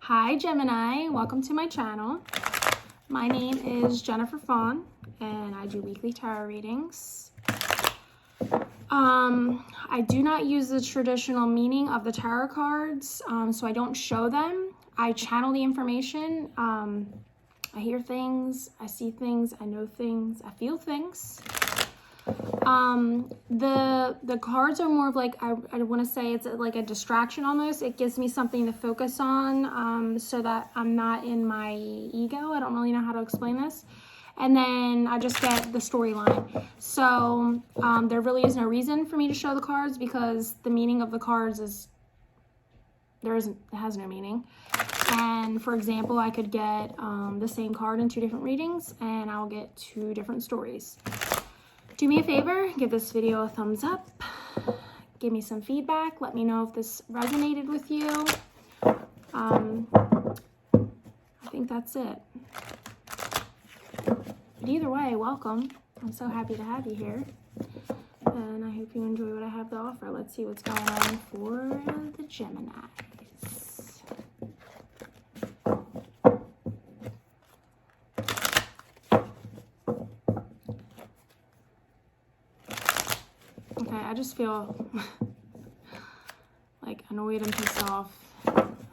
Hi Gemini, welcome to my channel. My name is Jennifer Fawn and I do weekly tarot readings. I do not use the traditional meaning of the tarot cards, so I don't show them. I channel the information. I hear things, I see things, I know things, I feel things. The cards are more of like, I want to say it's like a distraction almost. It gives me something to focus on, so that I'm not in my ego. I don't really know how to explain this. And then I just get the storyline. So there really is no reason for me to show the cards because the meaning of the cards is, it has no meaning. And for example, I could get the same card in 2 different readings and I'll get 2 different stories. Do me a favor, give this video a thumbs up, give me some feedback, let me know if this resonated with you. I think that's it. But either way, welcome. I'm so happy to have you here. And I hope you enjoy what I have to offer. Let's see what's going on for the Geminis. Okay, I just feel like annoyed and pissed off,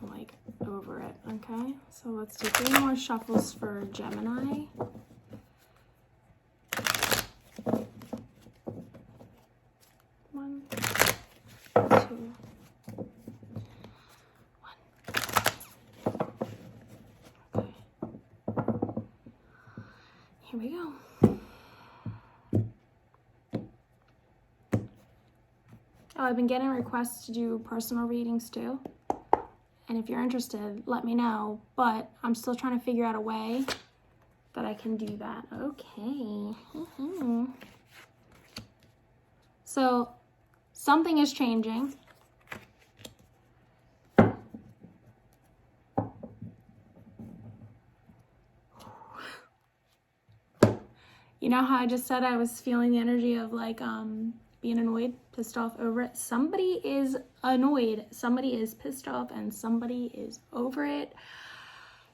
like over it, okay? So let's do 3 more shuffles for Gemini. One, 2, 1. Okay. Here we go. Oh, I've been getting requests to do personal readings too. And if you're interested, let me know. But I'm still trying to figure out a way that I can do that. Okay. So something is changing. You know how I just said I was feeling the energy of like being annoyed, pissed off over it? Somebody is annoyed, somebody is pissed off, and somebody is over it.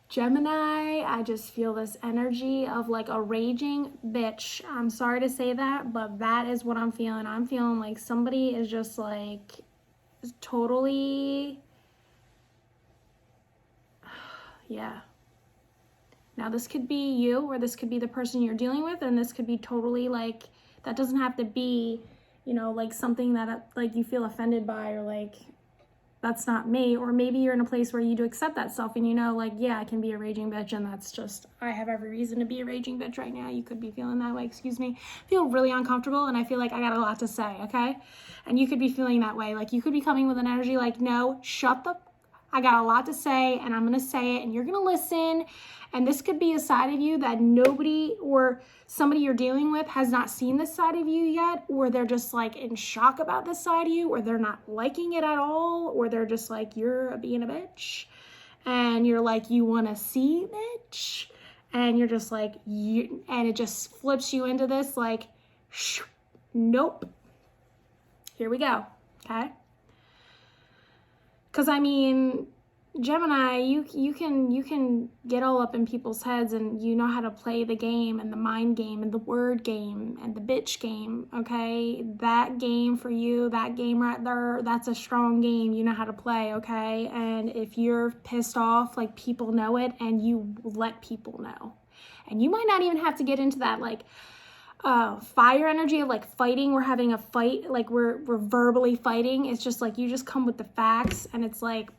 Gemini, I just feel this energy of like a raging bitch. I'm sorry to say that, but that is what I'm feeling. I'm feeling like somebody is just like totally, yeah. Now this could be you, or this could be the person you're dealing with, and this could be totally like, that doesn't have to be, you know, like something that like you feel offended by, or like, that's not me. Or maybe you're in a place where you do accept that self and you know, like, yeah, I can be a raging bitch and that's just, I have every reason to be a raging bitch right now. You could be feeling that way, excuse me. I feel really uncomfortable and I feel like I got a lot to say, okay? And you could be feeling that way. Like you could be coming with an energy like, no, shut the, I got a lot to say and I'm gonna say it and you're gonna listen. And this could be a side of you that nobody or somebody you're dealing with has not seen this side of you yet, or they're just like in shock about this side of you, or they're not liking it at all, or they're just like, you're being a bitch. And you're like, you wanna see bitch? And you're just like, and it just flips you into this like, nope. Here we go, okay? Because I mean, Gemini, you can get all up in people's heads and you know how to play the game and the mind game and the word game and the bitch game, okay? That game for you, that game right there, that's a strong game. You know how to play, okay? And if you're pissed off, like people know it and you let people know. And you might not even have to get into that like fire energy of like fighting. We're having a fight, like we're verbally fighting. It's just like you just come with the facts and it's like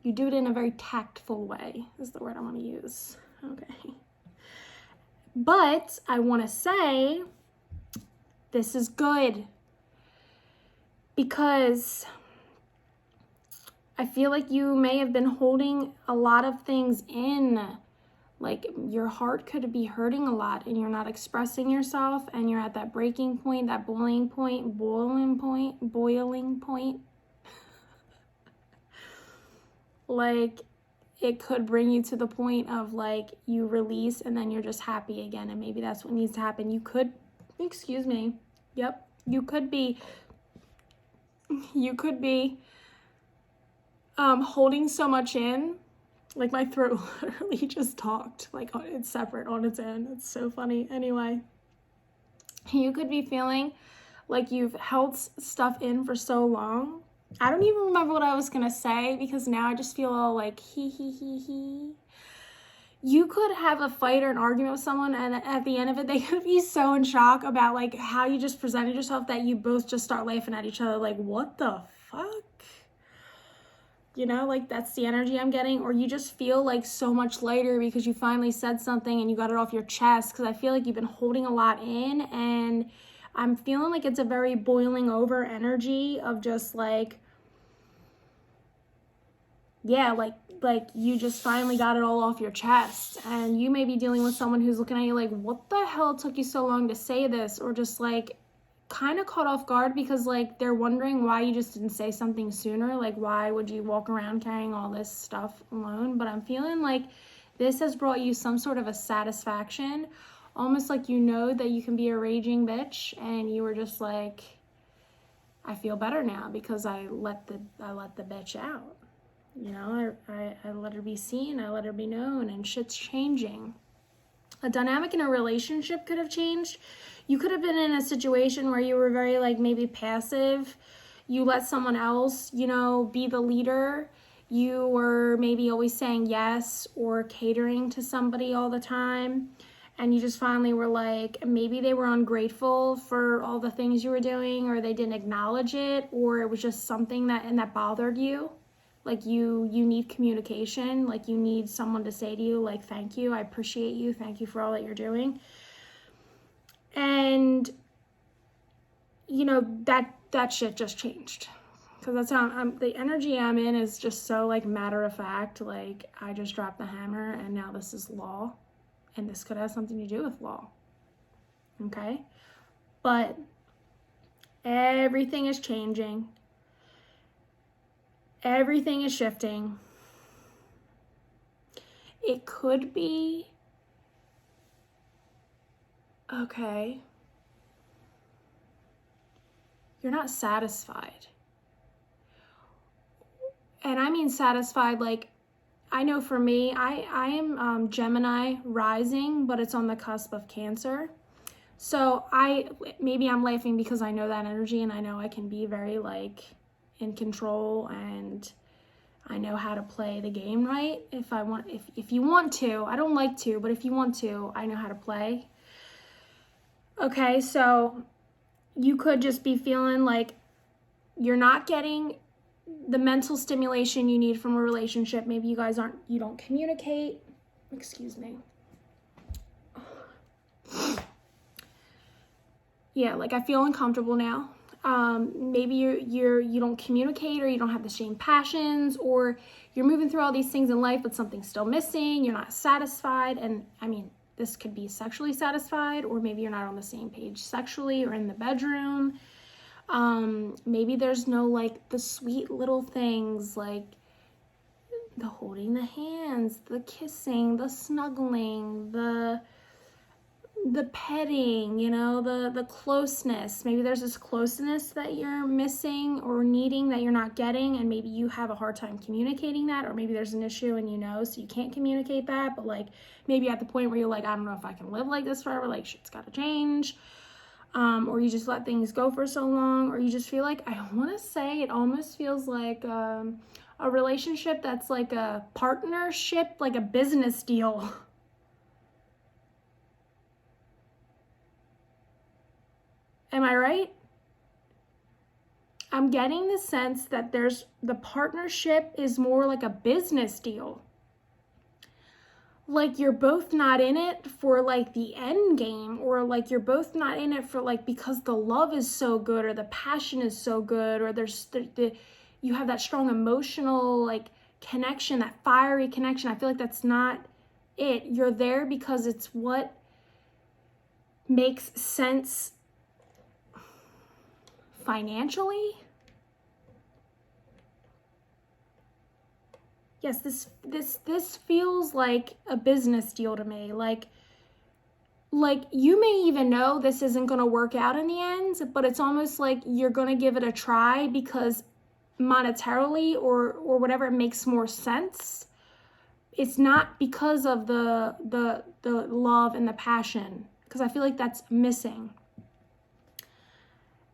you do it in a very tactful way is the word I want to use. Okay. But I want to say this is good because I feel like you may have been holding a lot of things in. Like your heart could be hurting a lot and you're not expressing yourself and you're at that breaking point, that boiling point. Like it could bring you to the point of like you release and then you're just happy again. And maybe that's what needs to happen. You could, excuse me. Yep. You could be holding so much in. Like my throat literally just talked, like it's separate on its own. It's so funny. Anyway, you could be feeling like you've held stuff in for so long. I don't even remember what I was gonna say because now I just feel all like he. You could have a fight or an argument with someone, and at the end of it, they could be so in shock about like how you just presented yourself that you both just start laughing at each other like, what the fuck? You know, like that's the energy I'm getting. Or you just feel like so much lighter because you finally said something and you got it off your chest, because I feel like you've been holding a lot in, and I'm feeling like it's a very boiling over energy of just like, yeah, like you just finally got it all off your chest. And you may be dealing with someone who's looking at you like, what the hell took you so long to say this? Or just like kind of caught off guard because like they're wondering why you just didn't say something sooner. Like, why would you walk around carrying all this stuff alone? But I'm feeling like this has brought you some sort of a satisfaction, almost like you know that you can be a raging bitch, and you were just like, I feel better now because I let the bitch out. You know, I let her be seen, I let her be known, and shit's changing. A dynamic in a relationship could have changed. You could have been in a situation where you were very like maybe passive. You let someone else, you know, be the leader. You were maybe always saying yes or catering to somebody all the time. And you just finally were like, maybe they were ungrateful for all the things you were doing, or they didn't acknowledge it, or it was just something that bothered you. Like you need communication, like you need someone to say to you, like, thank you, I appreciate you, thank you for all that you're doing. And, you know, that shit just changed. Because that's how the energy I'm in is just so like matter of fact, like I just dropped the hammer and now this is law. And this could have something to do with law. Okay? But everything is changing. Everything is shifting. It could be, okay, you're not satisfied. And I mean satisfied, like, I know for me, I am Gemini rising, but it's on the cusp of Cancer. So maybe I'm laughing because I know that energy, and I know I can be very like in control, and I know how to play the game right. If you want to, I don't like to, but if you want to, I know how to play. Okay, so you could just be feeling like you're not getting the mental stimulation you need from a relationship. Maybe you don't communicate. Excuse me. Yeah, like I feel uncomfortable now. Maybe you don't communicate, or you don't have the same passions, or you're moving through all these things in life, but something's still missing. You're not satisfied. And I mean, this could be sexually satisfied, or maybe you're not on the same page sexually or in the bedroom. Maybe there's no like the sweet little things like the holding the hands, the kissing, the snuggling, the petting, you know, the closeness. Maybe there's this closeness that you're missing or needing that you're not getting, and maybe you have a hard time communicating that, or maybe there's an issue and you know, so you can't communicate that, but like maybe at the point where you're like, I don't know if I can live like this forever, like shit's gotta change. Or you just let things go for so long, or you just feel like, I want to say it almost feels like a relationship that's like a partnership, like a business deal. Am I right? I'm getting the sense that the partnership is more like a business deal. Like you're both not in it for like the end game, or like you're both not in it for like because the love is so good, or the passion is so good, or you have that strong emotional like connection, that fiery connection. I feel like that's not it. You're there because it's what makes sense financially. Yes, this feels like a business deal to me. Like you may even know this isn't going to work out in the end, but it's almost like you're going to give it a try because monetarily or whatever makes more sense, it's not because of the love and the passion, because I feel like that's missing.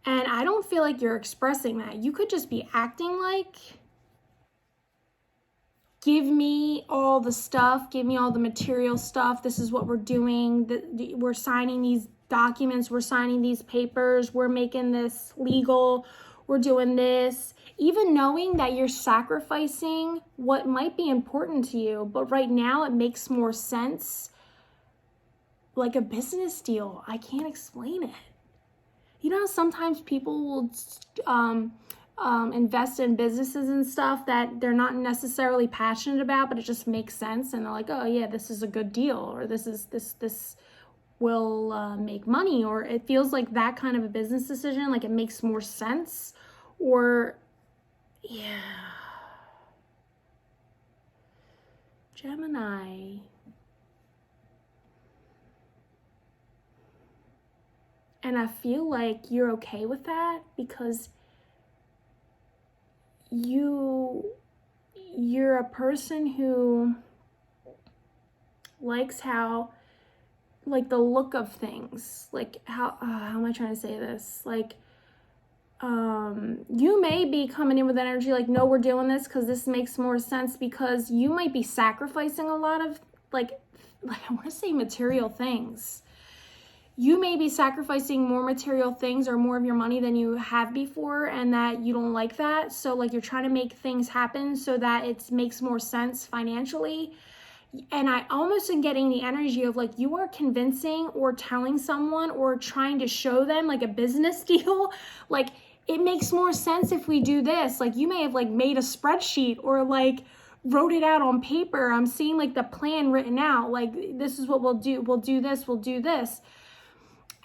And I don't feel like you're expressing that. You could just be acting like, give me all the stuff, give me all the material stuff. This is what we're doing. We're signing these documents, we're signing these papers, we're making this legal, we're doing this. Even knowing that you're sacrificing what might be important to you, but right now it makes more sense, like a business deal. I can't explain it. You know, sometimes people will invest in businesses and stuff that they're not necessarily passionate about, but it just makes sense, and they're like, oh yeah, this is a good deal, or this will make money, or it feels like that kind of a business decision, like it makes more sense, or yeah. Gemini. And I feel like you're okay with that because you're a person who likes how, like, the look of things, like how am I trying to say this? Like, you may be coming in with energy like, no, we're doing this because this makes more sense, because you might be sacrificing a lot of like I want to say material things. You may be sacrificing more material things or more of your money than you have before, and that you don't like that. So like you're trying to make things happen so that it makes more sense financially. And I almost am getting the energy of like you are convincing or telling someone or trying to show them like a business deal, like it makes more sense if we do this. Like you may have like made a spreadsheet or like wrote it out on paper. I'm seeing like the plan written out, like this is what we'll do. We'll do this, we'll do this.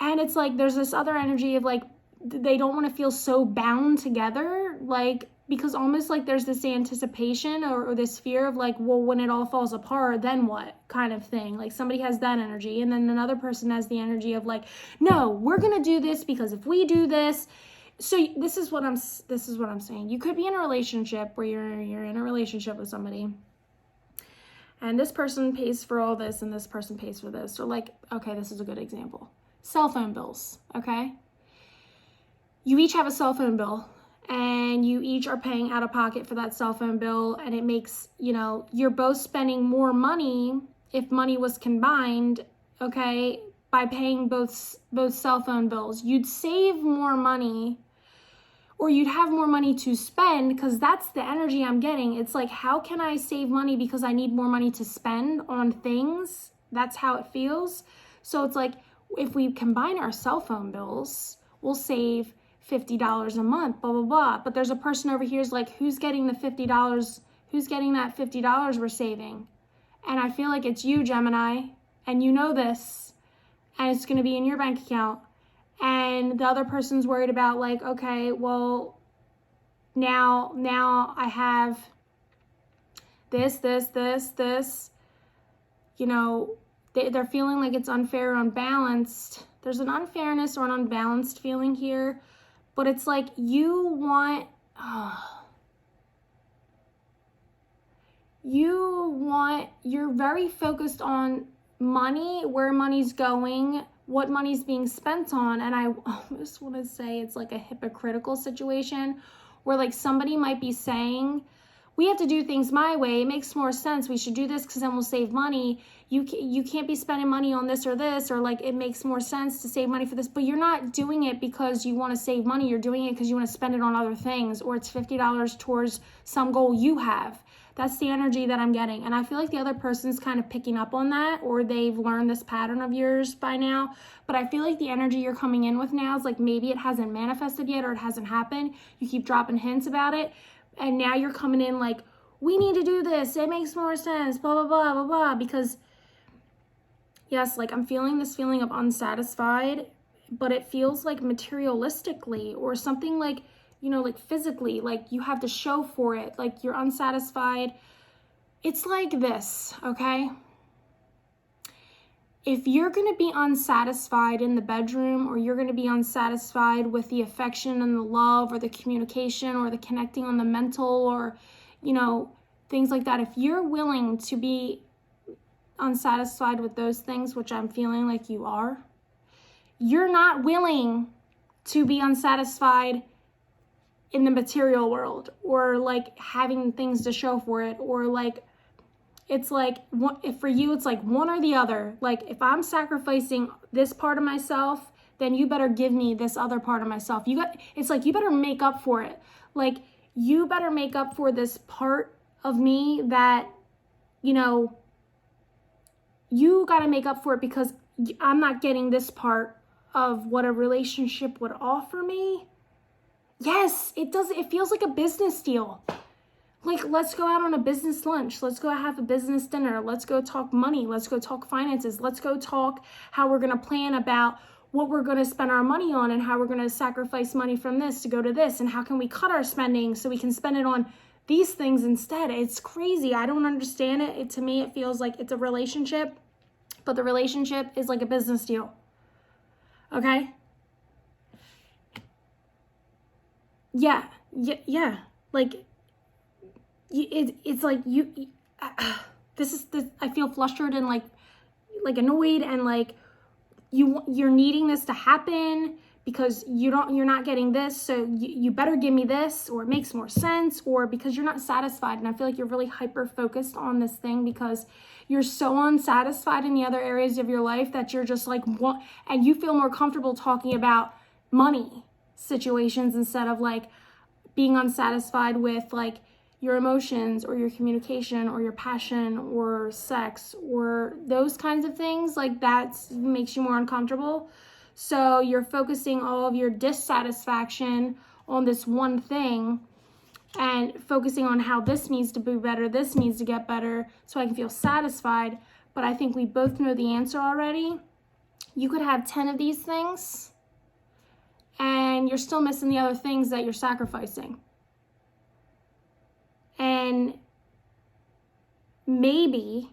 And it's like there's this other energy of like they don't want to feel so bound together, like because almost like there's this anticipation or this fear of like, well, when it all falls apart, then what kind of thing. Like somebody has that energy, and then another person has the energy of like, no, we're gonna do this because if we do this. So this is what I'm saying. You could be in a relationship where you're in a relationship with somebody, and this person pays for all this and this person pays for this. So like, okay, this is a good example. Cell phone bills, okay? You each have a cell phone bill, and you each are paying out of pocket for that cell phone bill, and it makes, you know, you're both spending more money if money was combined, okay, by paying both cell phone bills. You'd save more money, or you'd have more money to spend, because that's the energy I'm getting. It's like, how can I save money because I need more money to spend on things? That's how it feels. So it's like, if we combine our cell phone bills, we'll save $50 a month, blah, blah, blah. But there's a person over here who's like, who's getting the $50? Who's getting that $50 we're saving? And I feel like it's you, Gemini, and you know this, and it's going to be in your bank account. And the other person's worried about like, okay, well, now I have this, you know, they're feeling like it's unfair or unbalanced. There's an unfairness or an unbalanced feeling here, but it's like you're very focused on money, where money's going, what money's being spent on. And I almost want to say it's like a hypocritical situation where like somebody might be saying, we have to do things my way. It makes more sense. We should do this because then we'll save money. You can't be spending money on this, or like it makes more sense to save money for this. But you're not doing it because you want to save money. You're doing it because you want to spend it on other things, or it's $50 towards some goal you have. That's the energy that I'm getting. And I feel like the other person's kind of picking up on that, or they've learned this pattern of yours by now. But I feel like the energy you're coming in with now is like maybe it hasn't manifested yet, or it hasn't happened. You keep dropping hints about it. And now you're coming in like, we need to do this. It makes more sense, blah, blah, blah, blah, blah. Because, yes, like I'm feeling this feeling of unsatisfied, but it feels like materialistically or something like, you know, like physically, like you have to show for it. Like you're unsatisfied. It's like this, okay? if you're going to be unsatisfied in the bedroom, or you're going to be unsatisfied with the affection and the love or the communication or the connecting on the mental, or, you know, things like that, if you're willing to be unsatisfied with those things, which I'm feeling like you are, you're not willing to be unsatisfied in the material world, or like having things to show for it, or like, it's like, if for you, it's like one or the other. Like, if I'm sacrificing this part of myself, then you better give me this other part of myself. It's like, you better make up for it. Like, you better make up for this part of me that, you know, you got to make up for it, because I'm not getting this part of what a relationship would offer me. Yes, it does. It feels like a business deal. Like, let's go out on a business lunch. Let's go have a business dinner. Let's go talk money. Let's go talk finances. Let's go talk how we're going to plan about what we're going to spend our money on, and how we're going to sacrifice money from this to go to this, and how can we cut our spending so we can spend it on these things instead. It's crazy. I don't understand it. To me, it feels like it's a relationship, but the relationship is like a business deal. Okay? Yeah. Like, it's like this. I feel flustered and like annoyed, and like you're needing this to happen because you're not getting this, so you better give me this, or it makes more sense, or because you're not satisfied. And I feel like you're really hyper focused on this thing because you're so unsatisfied in the other areas of your life that you're just like, what? And you feel more comfortable talking about money situations instead of like being unsatisfied with like your emotions or your communication or your passion or sex or those kinds of things. Like, that makes you more uncomfortable. So you're focusing all of your dissatisfaction on this one thing, and focusing on how this needs to be better, this needs to get better so I can feel satisfied. But I think we both know the answer already. You could have 10 of these things and you're still missing the other things that you're sacrificing. And maybe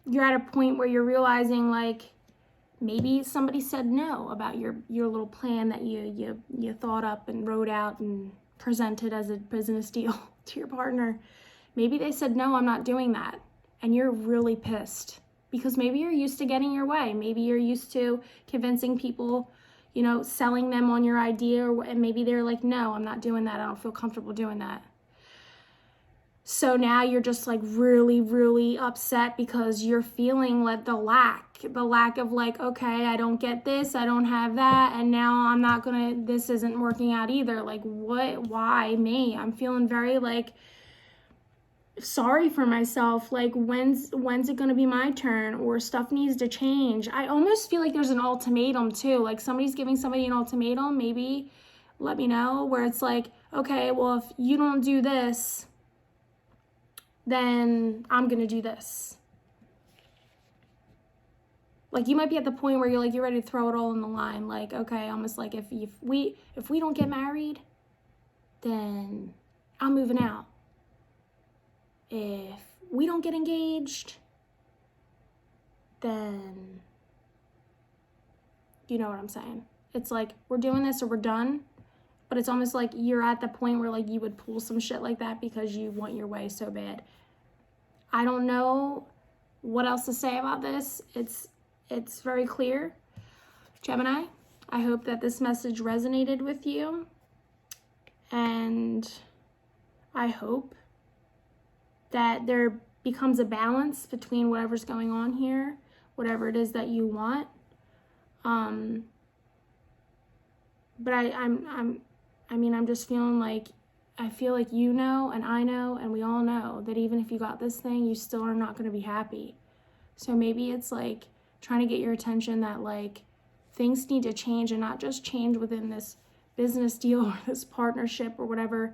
you're at a point where you're realizing, like, maybe somebody said no about your little plan that you thought up and wrote out and presented as a business deal to your partner. Maybe they said, no, I'm not doing that. And you're really pissed because maybe you're used to getting your way. Maybe you're used to convincing people, you know, selling them on your idea, and maybe they're like, no, I'm not doing that. I don't feel comfortable doing that. So now you're just like really, really upset because you're feeling like the lack of like, okay, I don't get this, I don't have that, and now this isn't working out either. Like, what, why me? I'm feeling very like sorry for myself. Like, when's it gonna be my turn, or stuff needs to change? I almost feel like there's an ultimatum too. Like, somebody's giving somebody an ultimatum, maybe let me know, where it's like, okay, well, if you don't do this, then I'm gonna do this. Like, you might be at the point where you're ready to throw it all in the line. Like, okay, almost like if we don't get married, then I'm moving out. If we don't get engaged, then you know what I'm saying. It's like, we're doing this or we're done. But it's almost like you're at the point where like you would pull some shit like that because you want your way so bad. I don't know what else to say about this. It's very clear. Gemini, I hope that this message resonated with you. And I hope that there becomes a balance between whatever's going on here, whatever it is that you want. But I'm just feeling like, I feel like you know, and I know, and we all know that even if you got this thing, you still are not going to be happy. So maybe it's like trying to get your attention that like things need to change, and not just change within this business deal or this partnership or whatever.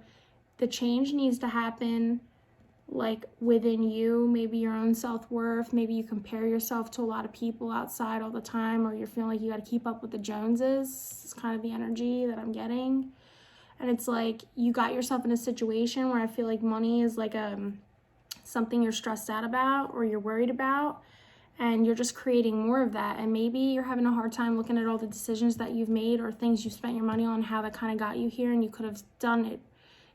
The change needs to happen like within you, maybe your own self-worth. Maybe you compare yourself to a lot of people outside all the time, or you're feeling like you got to keep up with the Joneses. It's kind of the energy that I'm getting. And it's like you got yourself in a situation where I feel like money is like something you're stressed out about or you're worried about. and you're just creating more of that. And maybe you're having a hard time looking at all the decisions that you've made or things you spent your money on, how that kind of got you here, and you could have done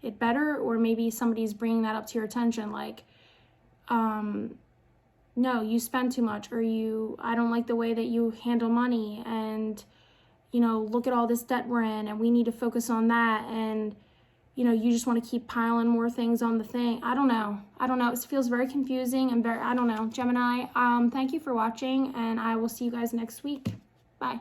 it better. Or maybe somebody's bringing that up to your attention, like, no, you spend too much, or I don't like the way that you handle money, and, you know, look at all this debt we're in, and we need to focus on that. And, you know, you just want to keep piling more things on the thing. I don't know. It feels very confusing and I don't know. Gemini, thank you for watching, and I will see you guys next week. Bye.